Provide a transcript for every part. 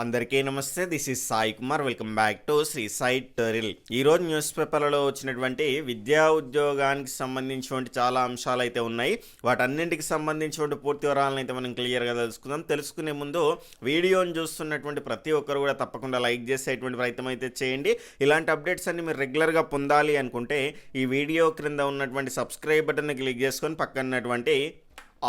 అందరికీ నమస్తే. This is Sai Kumar. Welcome back to Shri Sai tutorial. ఈరోజు న్యూస్ పేపర్లలో వచ్చినటువంటి విద్యా ఉద్యోగానికి సంబంధించినటువంటి చాలా అంశాలు అయితే ఉన్నాయి. వాటన్నింటికి సంబంధించినటువంటి పూర్తి వివరాలను అయితే మనం క్లియర్గా తెలుసుకుందాం. తెలుసుకునే ముందు వీడియోని చూస్తున్నటువంటి ప్రతి ఒక్కరు కూడా తప్పకుండా లైక్ చేసేటువంటి ప్రయత్నం అయితే చేయండి. ఇలాంటి అప్డేట్స్ అన్ని మీరు రెగ్యులర్గా పొందాలి అనుకుంటే ఈ వీడియో క్రింద ఉన్నటువంటి సబ్స్క్రైబ్ బటన్ని క్లిక్ చేసుకొని పక్కనటువంటి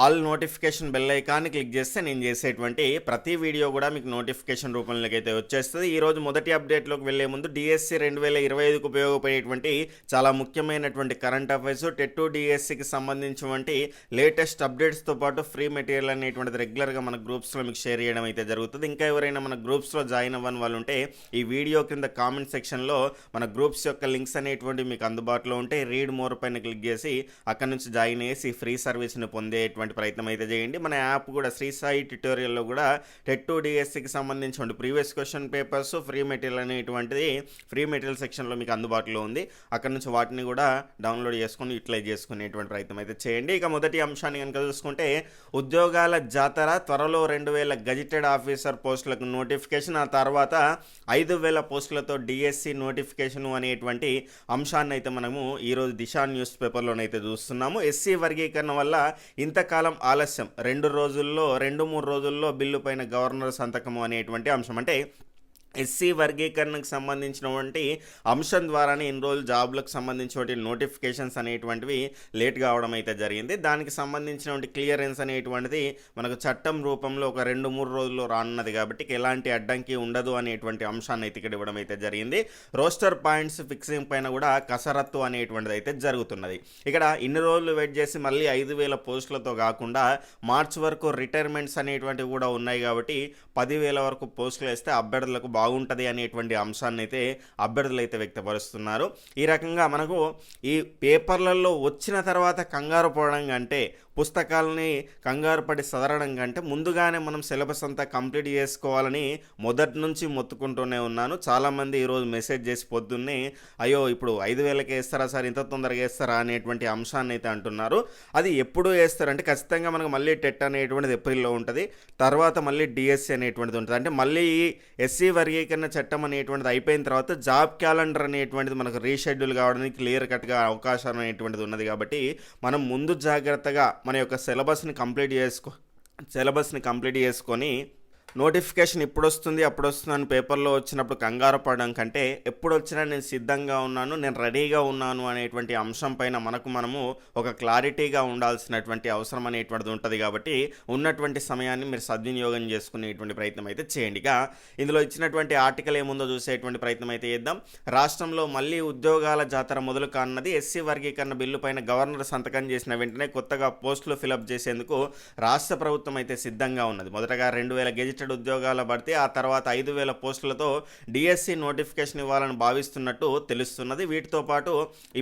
ఆల్ నోటిఫికేషన్ బెల్ ఐకాన్ని క్లిక్ చేస్తే నేను చేసేటువంటి ప్రతి వీడియో కూడా మీకు నోటిఫికేషన్ రూపంలోకి అయితే వచ్చేస్తుంది. ఈరోజు మొదటి అప్డేట్లోకి వెళ్లే ముందు డిఎస్సి 2025కు ఉపయోగపడేటువంటి చాలా ముఖ్యమైనటువంటి కరెంట్ అఫైర్స్, టెట్ డిఎస్సికి సంబంధించినటువంటి లేటెస్ట్ అప్డేట్స్తో పాటు ఫ్రీ మెటీరియల్ అనేటువంటిది రెగ్యులర్గా మన గ్రూప్స్లో మీకు షేర్ చేయడం అయితే జరుగుతుంది. ఇంకా ఎవరైనా మన గ్రూప్స్లో జాయిన్ అవ్వని వాళ్ళు ఉంటే ఈ వీడియో కింద కామెంట్ సెక్షన్లో మన గ్రూప్స్ యొక్క లింక్స్ అనేటువంటి మీకు అందుబాటులో ఉంటే రీడ్ మోర్ పైన క్లిక్ చేసి అక్కడ నుంచి జాయిన్ చేసి ఫ్రీ సర్వీస్ని పొందే ప్రయత్నం అయితే చేయండి. మన యాప్ కూడా శ్రీ సాయి ట్యుటోరియల్లో కూడా టెట్ డిఎస్సికి సంబంధించిన previous question papers free material అనేటువంటిది ఫ్రీ మెటీరియల్ సెక్షన్లో మీకు అందుబాటులో ఉంది. అక్కడ నుంచి వాటిని కూడా డౌన్లోడ్ చేసుకొని యూటిలైజ్ చేసుకునేటువంటి ప్రయత్నం అయితే చేయండి. ఇక మొదటి అంశాన్ని కనుక చూసుకుంటే ఉద్యోగాల జాతర, త్వరలో 2000 గజిటెడ్ ఆఫీసర్ పోస్టులకు నోటిఫికేషన్, ఆ తర్వాత 5000 పోస్టులతో డిఎస్సి నోటిఫికేషన్ అనేటువంటి అంశాన్ని అయితే మనము ఈరోజు దిశా న్యూస్ పేపర్లోనైతే చూస్తున్నాము. ఎస్సీ వర్గీకరణ వల్ల ఇంతకాలం ఆలస్యం, 2-3 రోజుల్లో బిల్లు పైన గవర్నర్ సంతకము అనేటువంటి అంశం. అంటే ఎస్సీ వర్గీకరణకు సంబంధించినటువంటి అంశం ద్వారానే ఇన్ని రోజులు జాబ్లకు సంబంధించినటువంటి నోటిఫికేషన్స్ అనేటువంటివి లేట్ కావడం అయితే జరిగింది. దానికి సంబంధించినటువంటి క్లియరెన్స్ అనేటువంటిది మనకు చట్టం రూపంలో ఒక 2-3 రోజుల్లో రానున్నది కాబట్టి ఎలాంటి అడ్డంకి ఉండదు అనేటువంటి అంశాన్ని అయితే ఇక్కడ ఇవ్వడం అయితే జరిగింది. రోస్టర్ పాయింట్స్ ఫిక్సింగ్ పైన కూడా కసరత్తు అనేటువంటిది అయితే జరుగుతున్నది. ఇక్కడ ఇన్ని రోజులు వెయిట్ చేసి మళ్ళీ 5000 పోస్టులతో కాకుండా మార్చి వరకు రిటైర్మెంట్స్ అనేటువంటివి కూడా ఉన్నాయి కాబట్టి 10,000 వరకు పోస్టులు వేస్తే అభ్యర్థులకు బాగుంటుంది అనేటువంటి అంశాన్ని అయితే అభ్యర్థులు అయితే వ్యక్తపరుస్తున్నారు. ఈ రకంగా మనకు ఈ పేపర్లలో వచ్చిన తర్వాత కంగారు పోవడం కంటే, పుస్తకాలని కంగారు పడి సదరడం కంటే ముందుగానే మనం సిలబస్ అంతా కంప్లీట్ చేసుకోవాలని మొదటి నుంచి మొత్తుకుంటూనే ఉన్నాను. చాలామంది ఈరోజు మెసేజ్ చేసి పొద్దున్నే అయ్యో ఇప్పుడు 5,000కే వేస్తారా సార్, ఇంత తొందరగా వేస్తారా అనేటువంటి అంశాన్ని అయితే అంటున్నారు. అది ఎప్పుడు వేస్తారంటే ఖచ్చితంగా మనకు మళ్ళీ టెట్ అనేటువంటిది ఏప్రిల్లో ఉంటుంది, తర్వాత మళ్ళీ డిఎస్సి అనేటువంటిది ఉంటుంది. అంటే మళ్ళీ ఈ ఎస్సీ వర్గీకరణ చట్టం అనేటువంటిది అయిపోయిన తర్వాత జాబ్ క్యాలెండర్ అనేటువంటిది మనకు రీషెడ్యూల్ కావడానికి క్లియర్ కట్గా అవకాశం అనేటువంటిది ఉన్నది. కాబట్టి మనం ముందు జాగ్రత్తగా మన యొక్క సిలబస్ని కంప్లీట్ చేసుకొని నోటిఫికేషన్ ఇప్పుడు వస్తుంది అప్పుడు వస్తుంది అని పేపర్లో వచ్చినప్పుడు కంగారు పడడం కంటే ఎప్పుడు వచ్చినా నేను సిద్ధంగా ఉన్నాను, నేను రెడీగా ఉన్నాను అనేటువంటి అంశం పైన మనము ఒక క్లారిటీగా ఉండాల్సినటువంటి అవసరం అనేటువంటిది ఉంటుంది. కాబట్టి ఉన్నటువంటి సమయాన్ని మీరు సద్వినియోగం చేసుకునేటువంటి ప్రయత్నం అయితే చేయండి. ఇక ఇందులో ఇచ్చినటువంటి ఆర్టికల్ ఏముందో చూసేటువంటి ప్రయత్నం అయితే చేద్దాం. రాష్ట్రంలో మళ్ళీ ఉద్యోగాల జాతర మొదలు కానున్నది. ఎస్సీ వర్గీకరణ బిల్లు పైన గవర్నర్ సంతకం చేసిన వెంటనే కొత్తగా పోస్టులు ఫిలప్ చేసేందుకు రాష్ట్ర ప్రభుత్వం అయితే సిద్ధంగా ఉన్నది. మొదటగా 2000 గెజిటెడ్ ఉద్యోగాల భర్తీ, ఆ తర్వాత 5,000 పోస్టులతో డిఎస్సి నోటిఫికేషన్ ఇవ్వాలని భావిస్తున్నట్టు తెలుస్తున్నది. వీటితో పాటు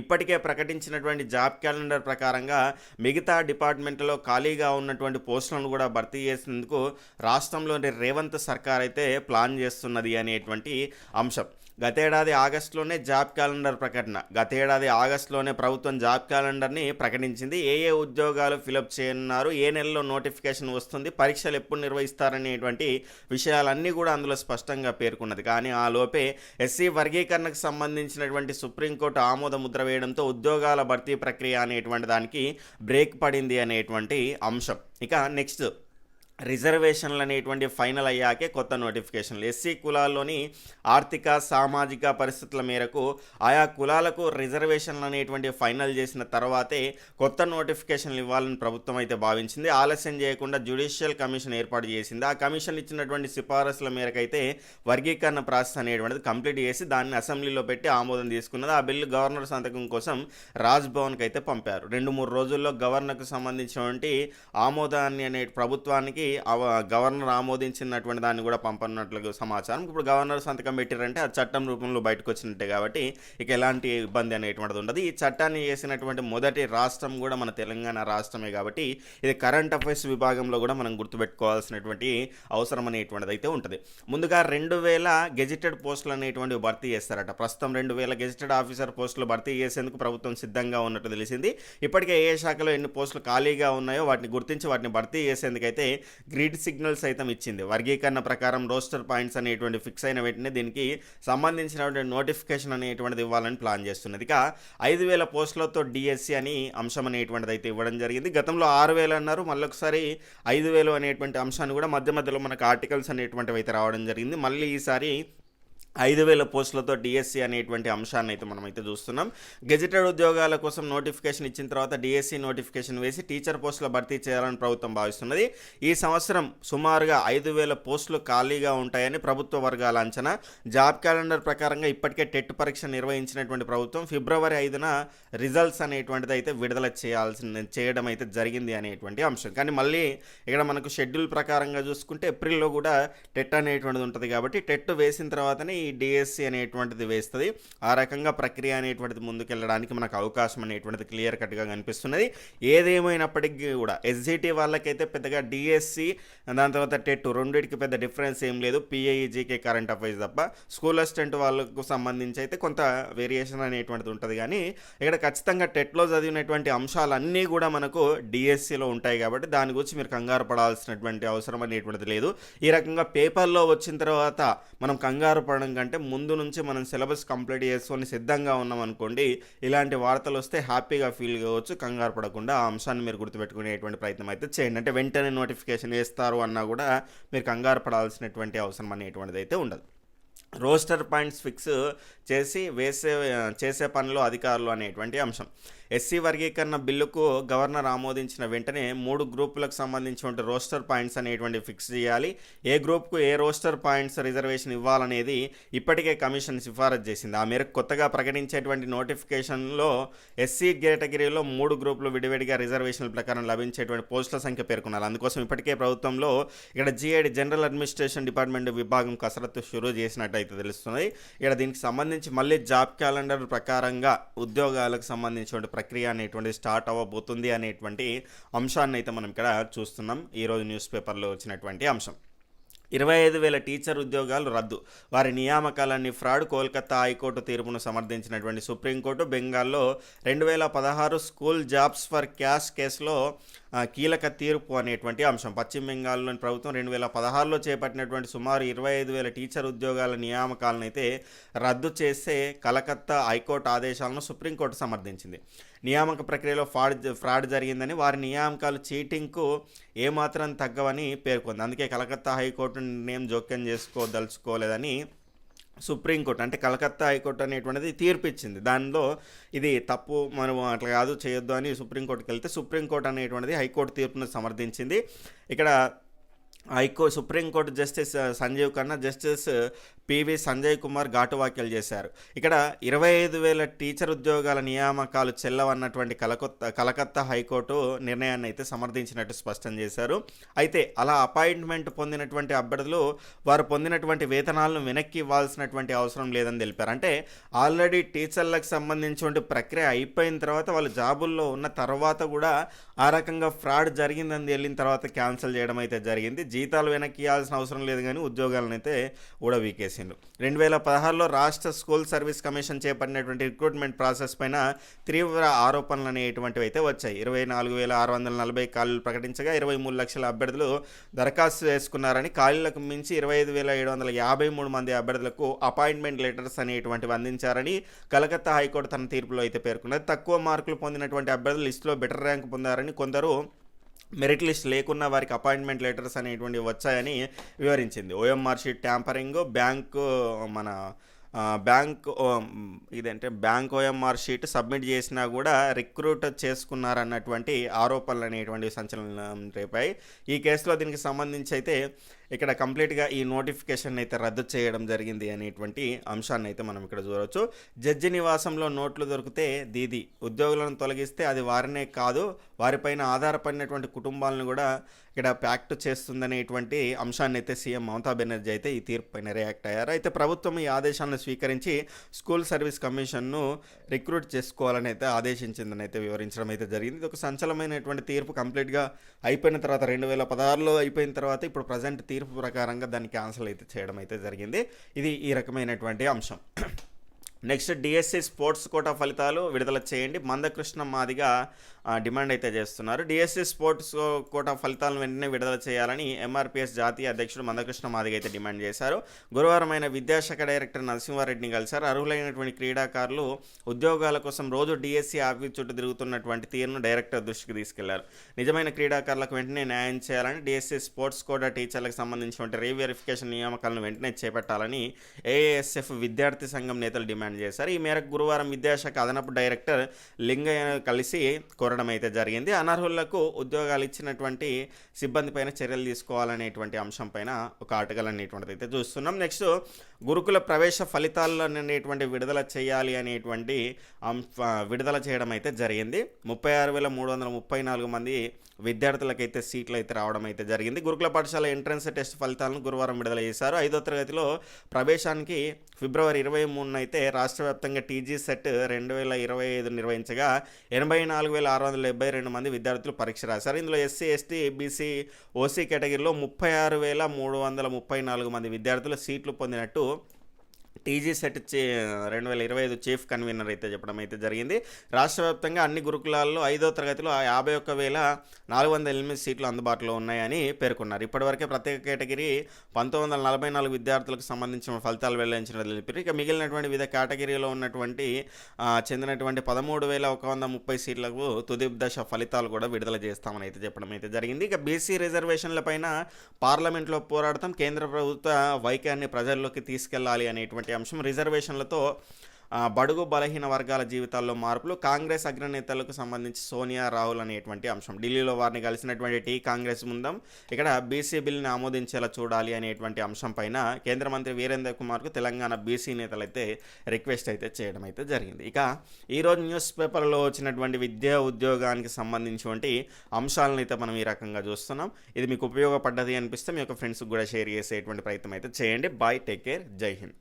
ఇప్పటికే ప్రకటించినటువంటి జాబ్ క్యాలెండర్ ప్రకారంగా మిగతా డిపార్ట్మెంట్లో ఖాళీగా ఉన్నటువంటి పోస్టులను కూడా భర్తీ చేసేందుకు రాష్ట్రంలోని రేవంత్ సర్కార్ అయితే ప్లాన్ చేస్తున్నది అనేటువంటి అంశం. గతేడాది ఆగస్టులోనే జాబ్ క్యాలెండర్ ప్రకటన. గతేడాది ఆగస్టులోనే ప్రభుత్వం జాబ్ క్యాలెండర్ని ప్రకటించింది. ఏ ఉద్యోగాలు ఫిలప్ చేయనున్నారు, ఏ నెలలో నోటిఫికేషన్ వస్తుంది, పరీక్షలు ఎప్పుడు నిర్వహిస్తారనేటువంటి విషయాలన్నీ కూడా అందులో స్పష్టంగా పేర్కొన్నది. కానీ ఆ లోపే ఎస్సీ వర్గీకరణకు సంబంధించినటువంటి సుప్రీంకోర్టు ఆమోద ముద్ర వేయడంతో ఉద్యోగాల భర్తీ ప్రక్రియ అనేటువంటి దానికి బ్రేక్ పడింది అనేటువంటి అంశం. ఇక నెక్స్ట్ రిజర్వేషన్లు అనేటువంటి ఫైనల్ అయ్యాకే కొత్త నోటిఫికేషన్లు. ఎస్సీ కులాల్లోని ఆర్థిక సామాజిక పరిస్థితుల మేరకు ఆయా కులాలకు రిజర్వేషన్లు అనేటువంటి ఫైనల్ చేసిన తర్వాతే కొత్త నోటిఫికేషన్లు ఇవ్వాలని ప్రభుత్వం అయితే భావించింది. ఆలస్యం చేయకుండా జ్యుడిషియల్ కమిషన్ ఏర్పాటు చేసింది. ఆ కమిషన్ ఇచ్చినటువంటి సిఫారసుల మేరకు అయితే వర్గీకరణ ప్రాసెస్ అనేటువంటిది కంప్లీట్ చేసి దాన్ని అసెంబ్లీలో పెట్టి ఆమోదం తీసుకున్నది. ఆ బిల్లు గవర్నర్ సంతకం కోసం రాజ్భవన్కి అయితే పంపారు. 2-3 రోజుల్లో గవర్నర్కు సంబంధించినటువంటి ఆమోదాన్ని అనే ప్రభుత్వానికి గవర్నర్ ఆమోదించినటువంటి దాన్ని కూడా పంపనున్నట్లు సమాచారం. ఇప్పుడు గవర్నర్ సంతకం పెట్టారంటే అది చట్టం రూపంలో బయటకు వచ్చినట్టే కాబట్టి ఇక ఎలాంటి ఇబ్బంది అనేటువంటిది ఉండదు. ఈ చట్టాన్ని చేసినటువంటి మొదటి రాష్ట్రం కూడా మన తెలంగాణ రాష్ట్రమే కాబట్టి ఇది కరెంట్ అఫైర్స్ విభాగంలో కూడా మనం గుర్తుపెట్టుకోవాల్సినటువంటి అవసరం అనేటువంటిది అయితే ఉంటుంది. ముందుగా 2000 గెజిటెడ్ పోస్టులు అనేటువంటివి భర్తీ చేస్తారట. ప్రస్తుతం 2000 గెజిటెడ్ ఆఫీసర్ పోస్టులు భర్తీ చేసేందుకు ప్రభుత్వం సిద్ధంగా ఉన్నట్టు తెలిసింది. ఇప్పటికే ఏ శాఖలో ఎన్ని పోస్టులు ఖాళీగా ఉన్నాయో వాటిని గుర్తించి వాటిని భర్తీ చేసేందుకైతే గ్రీడ్ సిగ్నల్ సైతం ఇచ్చింది. వర్గీకరణ ప్రకారం రోస్టర్ పాయింట్స్ అనేటువంటి ఫిక్స్ అయిన వెంటనే దీనికి సంబంధించినటువంటి నోటిఫికేషన్ అనేటువంటిది ఇవ్వాలని ప్లాన్ చేస్తున్నది. ఇక 5,000 పోస్టులతో డిఎస్సి అని అంశం అనేటువంటిది అయితే ఇవ్వడం జరిగింది. గతంలో 6,000 అన్నారు, మళ్ళొకసారి 5,000 అనేటువంటి అంశాన్ని కూడా మధ్య మధ్యలో మనకు ఆర్టికల్స్ అనేటువంటివి అయితే రావడం జరిగింది. మళ్ళీ ఈసారి 5,000 పోస్టులతో డిఎస్సి అనేటువంటి అంశాన్ని అయితే మనమైతే చూస్తున్నాం. గెజిటెడ్ ఉద్యోగాల కోసం నోటిఫికేషన్ ఇచ్చిన తర్వాత డిఎస్సి నోటిఫికేషన్ వేసి టీచర్ పోస్టుల భర్తీ చేయాలని ప్రభుత్వం భావిస్తున్నది. ఈ సంవత్సరం సుమారుగా 5,000 పోస్టులు ఖాళీగా ఉంటాయని ప్రభుత్వ వర్గాల అంచనా. జాబ్ క్యాలెండర్ ప్రకారంగా ఇప్పటికే టెట్ పరీక్ష నిర్వహించినటువంటి ప్రభుత్వం ఫిబ్రవరి 5న రిజల్ట్స్ అనేటువంటిది అయితే విడుదల చేయడం అయితే జరిగింది అనేటువంటి అంశం. కానీ మళ్ళీ ఇక్కడ మనకు షెడ్యూల్ ప్రకారంగా చూసుకుంటే ఏప్రిల్లో కూడా టెట్ అనేటువంటిది ఉంటుంది కాబట్టి టెట్ వేసిన తర్వాతనే ఈ డిఎస్సి అనేటువంటిది వేస్తుంది. ఆ రకంగా ప్రక్రియ అనేటువంటిది ముందుకెళ్ళడానికి మనకు అవకాశం అనేటువంటిది క్లియర్ కట్గా కనిపిస్తున్నది. ఏదేమైనప్పటికీ కూడా ఎస్జిటి వాళ్ళకైతే పెద్దగా డిఎస్సి దాని తర్వాత టెట్ రెండింటికి పెద్ద డిఫరెన్స్ ఏం లేదు, పిఐఈజీకే కరెంట్ అఫైర్స్ తప్ప. స్కూల్ అసిస్టెంట్ వాళ్ళకు సంబంధించి అయితే కొంత వేరియేషన్ అనేటువంటిది ఉంటుంది. కానీ ఇక్కడ ఖచ్చితంగా టెట్లో చదివినటువంటి అంశాలన్నీ కూడా మనకు డిఎస్సిలో ఉంటాయి కాబట్టి దాని గురించి మీరు కంగారు పడాల్సినటువంటి అవసరం అనేటువంటిది లేదు. ఈ రకంగా పేపర్లో వచ్చిన తర్వాత మనం కంగారు పడడం కంటే ముందు నుంచి మనం సిలబస్ కంప్లీట్ చేసుకొని సిద్ధంగా ఉన్నాం అనుకోండి, ఇలాంటి వార్తలు వస్తే హ్యాపీగా ఫీల్ కావచ్చు. కంగారు పడకుండా ఆ అంశాన్ని మీరు గుర్తుపెట్టుకునేటువంటి ప్రయత్నం అయితే చేయండి. అంటే వెంటనే నోటిఫికేషన్ వేస్తారు అన్నా కూడా మీరు కంగారు పడాల్సినటువంటి అవసరం అనేటువంటిది అయితే ఉండదు. రోస్టర్ పాయింట్స్ ఫిక్స్ చేసి చేసే పనిలో అధికారులు అనేటువంటి అంశం. ఎస్సీ వర్గీకరణ బిల్లుకు గవర్నర్ ఆమోదించిన వెంటనే 3 గ్రూపులకు సంబంధించిన రోస్టర్ పాయింట్స్ అనేటువంటి ఫిక్స్ చేయాలి. ఏ గ్రూప్కు ఏ రోస్టర్ పాయింట్స్ రిజర్వేషన్ ఇవ్వాలనేది ఇప్పటికే కమిషన్ సిఫారసు చేసింది. ఆ మేరకు కొత్తగా ప్రకటించేటువంటి నోటిఫికేషన్లో ఎస్సీ కేటగిరీలో 3 గ్రూపులు విడివిడిగా రిజర్వేషన్ల ప్రకారం లభించేటువంటి పోస్టుల సంఖ్య పేర్కొన్నారు. అందుకోసం ఇప్పటికే ప్రభుత్వంలో ఇక్కడ జిఐడి జనరల్ అడ్మినిస్ట్రేషన్ డిపార్ట్మెంట్ విభాగం కసరత్తు షురూ చేసినట్టు అయితే తెలుస్తుంది. ఇక్కడ దీనికి సంబంధించి మళ్ళీ జాబ్ క్యాలెండర్ ప్రకారంగా ఉద్యోగాలకు సంబంధించిన ప్రక్రియ అనేటువంటి స్టార్ట్ అవ్వబోతుంది అనేటువంటి అంశాన్ని అయితే మనం ఇక్కడ చూస్తున్నాం. ఈరోజు న్యూస్ పేపర్లో వచ్చినటువంటి అంశం. 25,000 టీచర్ ఉద్యోగాలు రద్దు, వారి నియామకాలన్నీ ఫ్రాడ్. కోల్కతా హైకోర్టు తీర్పును సమర్థించినటువంటి సుప్రీంకోర్టు. బెంగాల్లో 2016 స్కూల్ జాబ్స్ ఫర్ క్యాష్ కేసులో కీలక తీర్పు అనేటువంటి అంశం. పశ్చిమ బెంగాల్లోని ప్రభుత్వం 2016లో చేపట్టినటువంటి సుమారు 25,000 టీచర్ ఉద్యోగాల నియామకాలను అయితే రద్దు చేసే కలకత్తా హైకోర్టు ఆదేశాలను సుప్రీంకోర్టు సమర్థించింది. నియామక ప్రక్రియలో ఫ్రాడ్ జరిగిందని, వారి నియామకాలు చీటింగ్కు ఏమాత్రం తగ్గవని పేర్కొంది. అందుకే కలకత్తా హైకోర్టు నిర్ణయం జోక్యం చేసుకోదలుచుకోలేదని సుప్రీంకోర్టు, అంటే కలకత్తా హైకోర్టు అనేటువంటిది తీర్పు ఇచ్చింది. దానిలో ఇది తప్పు, మనం అట్లా కాదు చేయొద్దు అని సుప్రీంకోర్టుకి వెళ్తే సుప్రీంకోర్టు అనేటువంటిది హైకోర్టు తీర్పును సమర్థించింది. ఇక్కడ supreme court justice Sanjiv Khanna, justice PV Sanjay Kumar ఘాటు వ్యాఖ్యలు చేశారు. ఇక్కడ 25,000 టీచర్ ఉద్యోగాల నియామకాలు చెల్లవన్నటువంటి కలకత్తా హైకోర్టు నిర్ణయాన్ని అయితే సమర్థించినట్టు స్పష్టం చేశారు. అయితే అలా అపాయింట్మెంట్ పొందినటువంటి అభ్యర్థులు వారు పొందినటువంటి వేతనాలను వెనక్కి ఇవ్వాల్సినటువంటి అవసరం లేదని తెలిపారు. అంటే ఆల్రెడీ టీచర్లకు సంబంధించిన ప్రక్రియ అయిపోయిన తర్వాత వాళ్ళు జాబుల్లో ఉన్న తర్వాత కూడా ఆ రకంగా ఫ్రాడ్ జరిగిందని తేలిన తర్వాత క్యాన్సిల్ చేయడం అయితే జరిగింది. జీతాలు వెనక్కి ఇవ్వాల్సిన అవసరం లేదు కానీ ఉద్యోగాలను అయితే ఊడవీకేసిండ్రు. 2016లో రాష్ట్ర స్కూల్ సర్వీస్ కమిషన్ చేపట్టినటువంటి రిక్రూట్మెంట్ ప్రాసెస్ పైన తీవ్ర ఆరోపణలు అనేటువంటివి అయితే వచ్చాయి. 24,640 ఖాళీలు ప్రకటించగా 23 లక్షల అభ్యర్థులు దరఖాస్తు చేసుకున్నారని, ఖాళీలకు మించి 25,753 మంది అభ్యర్థులకు అపాయింట్మెంట్ లెటర్స్ అనేటువంటివి అందించారని కలకత్తా హైకోర్టు తన తీర్పులో అయితే పేర్కొన్నది. తక్కువ మార్కులు పొందినటువంటి అభ్యర్థులు లిస్టులో బెటర్ ర్యాంక్ పొందారని, కొందరు మెరిట్ లిస్ట్ లేకున్నా వారికి అపాయింట్మెంట్ లెటర్స్ అనేటువంటివి వచ్చాయని వివరించింది. OMR sheet tampering, bank OMR sheet submit చేసినా కూడా రిక్రూట్ చేసుకున్నారన్నటువంటి ఆరోపణలు అనేటువంటి సంచలనం రేపాయి. ఈ కేసులో దీనికి సంబంధించి అయితే ఇక్కడ కంప్లీట్గా ఈ నోటిఫికేషన్ అయితే రద్దు చేయడం జరిగింది అనేటువంటి అంశాన్ని అయితే మనం ఇక్కడ చూడవచ్చు. జడ్జి నివాసంలో నోట్లు దొరికితే దీది, ఉద్యోగులను తొలగిస్తే అది వారినే కాదు వారిపైన ఆధారపడినటువంటి కుటుంబాలను కూడా ఇక్కడ ప్యాక్ట్ చేస్తుందనేటువంటి అంశాన్ని అయితే సీఎం మమతా బెనర్జీ అయితే ఈ తీర్పు పైన రియాక్ట్ అయ్యారు. అయితే ప్రభుత్వం ఈ ఆదేశాలను స్వీకరించి స్కూల్ సర్వీస్ కమిషన్ను రిక్రూట్ చేసుకోవాలని అయితే ఆదేశించిందని అయితే వివరించడం అయితే జరిగింది. ఇది ఒక సంచలనమైనటువంటి తీర్పు. కంప్లీట్గా అయిపోయిన తర్వాత 2016లో అయిపోయిన తర్వాత ఇప్పుడు ప్రజెంట్ తీర్పు ప్రకారంగా దాన్ని క్యాన్సిల్ అయితే చేయడం అయితే జరిగింది. ఇది ఈ రకమైనటువంటి అంశం. నెక్స్ట్, డిఎస్సి స్పోర్ట్స్ కోటా ఫలితాలు విడుదల చేయండి. మందకృష్ణ మాదిగ డిమాండ్ అయితే చేస్తున్నారు. డిఎస్సి స్పోర్ట్స్ కోటా ఫలితాలను వెంటనే విడుదల చేయాలని ఎంఆర్పిఎస్ జాతీయ అధ్యక్షుడు మందకృష్ణ మాదిగ అయితే డిమాండ్ చేశారు. గురువారం ఆయన విద్యాశాఖ డైరెక్టర్ నరసింహారెడ్డిని కలిశారు. అర్హులైనటువంటి క్రీడాకారులు ఉద్యోగాల కోసం రోజు డిఎస్సి ఆఫీస్ చుట్టూ తిరుగుతున్నటువంటి తీరును డైరెక్టర్ దృష్టికి తీసుకెళ్లారు. నిజమైన క్రీడాకారులకు వెంటనే న్యాయం చేయాలని, డిఎస్సి స్పోర్ట్స్ కోటా టీచర్లకు సంబంధించినటువంటి రీవెరిఫికేషన్ నియామకాలను వెంటనే చేపట్టాలని ఏఎస్ఎఫ్ విద్యార్థి సంఘం నేతలు డిమాండ్ చేశారు. ఈ మేరకు గురువారం విద్యాశాఖ అదనపు డైరెక్టర్ లింగయ్య కలిసి కోరడం అయితే జరిగింది. అనర్హులకు ఉద్యోగాలు ఇచ్చినటువంటి సిబ్బంది పైన చర్యలు తీసుకోవాలనేటువంటి అంశం పైన ఒక ఆర్టికల్ అనేటువంటిది అయితే చూస్తున్నాం. నెక్స్ట్, గురుకుల ప్రవేశ ఫలితాలు అనేటువంటి విడుదల చేయాలి అనేటువంటి విడుదల చేయడం అయితే జరిగింది. 36,334 మంది విద్యార్థులకైతే సీట్లు అయితే రావడం అయితే జరిగింది. గురుకుల పాఠశాల ఎంట్రన్స్ టెస్ట్ ఫలితాలను గురువారం విడుదల చేశారు. 5వ తరగతిలో ప్రవేశానికి ఫిబ్రవరి 23న అయితే రాష్ట్ర వ్యాప్తంగా టీజీ సెట్ 2025 నిర్వహించగా 84,672 మంది విద్యార్థులు పరీక్ష రాశారు. ఇందులో ఎస్సీ, ఎస్టీ, బీసీ, ఓసీ కేటగిరీలో 36,334 మంది విద్యార్థులు సీట్లు పొందినట్టు టీజీ సెట్ 2025 చీఫ్ కన్వీనర్ అయితే చెప్పడం అయితే జరిగింది. రాష్ట్ర వ్యాప్తంగా అన్ని గురుకులాల్లో 5వ తరగతిలో 51,408 సీట్లు అందుబాటులో ఉన్నాయని పేర్కొన్నారు. ఇప్పటివరకే ప్రత్యేక కేటగిరీ 1944 విద్యార్థులకు సంబంధించిన ఫలితాలు వెల్లడించినట్లు తెలిపారు. ఇక మిగిలినటువంటి వివిధ కేటగిరీలో ఉన్నటువంటి చెందినటువంటి 13,130 సీట్లకు తుది దశ ఫలితాలు కూడా విడుదల చేస్తామని అయితే చెప్పడం అయితే జరిగింది. ఇక బీసీ రిజర్వేషన్లపైన పార్లమెంట్లో పోరాడతాం, కేంద్ర ప్రభుత్వ వైఖరిని ప్రజల్లోకి తీసుకెళ్లాలి అనేటువంటి అంశం. రిజర్వేషన్లతో బడుగు బలహీన వర్గాల జీవితాల్లో మార్పులు, కాంగ్రెస్ అగ్రనేతలకు సంబంధించి సోనియా, రాహుల్ అనేటువంటి అంశం. ఢిల్లీలో వారిని కలిసినటువంటి కాంగ్రెస్ బృందం ఇక్కడ బీసీ బిల్ని ఆమోదించేలా చూడాలి అనేటువంటి అంశం పైన కేంద్ర మంత్రి వీరేంద్ర కుమార్కు తెలంగాణ బీసీ నేతలు అయితే రిక్వెస్ట్ అయితే చేయడం అయితే జరిగింది. ఇక ఈరోజు న్యూస్ పేపర్లో వచ్చినటువంటి విద్యా ఉద్యోగానికి సంబంధించినటువంటి అంశాలను అయితే మనం ఈ రకంగా చూస్తున్నాం. ఇది మీకు ఉపయోగపడ్డది అనిపిస్తే మీ యొక్క ఫ్రెండ్స్కి కూడా షేర్ చేసేటువంటి ప్రయత్నం అయితే చేయండి. బాయ్, టేక్ కేర్, జై హింద్.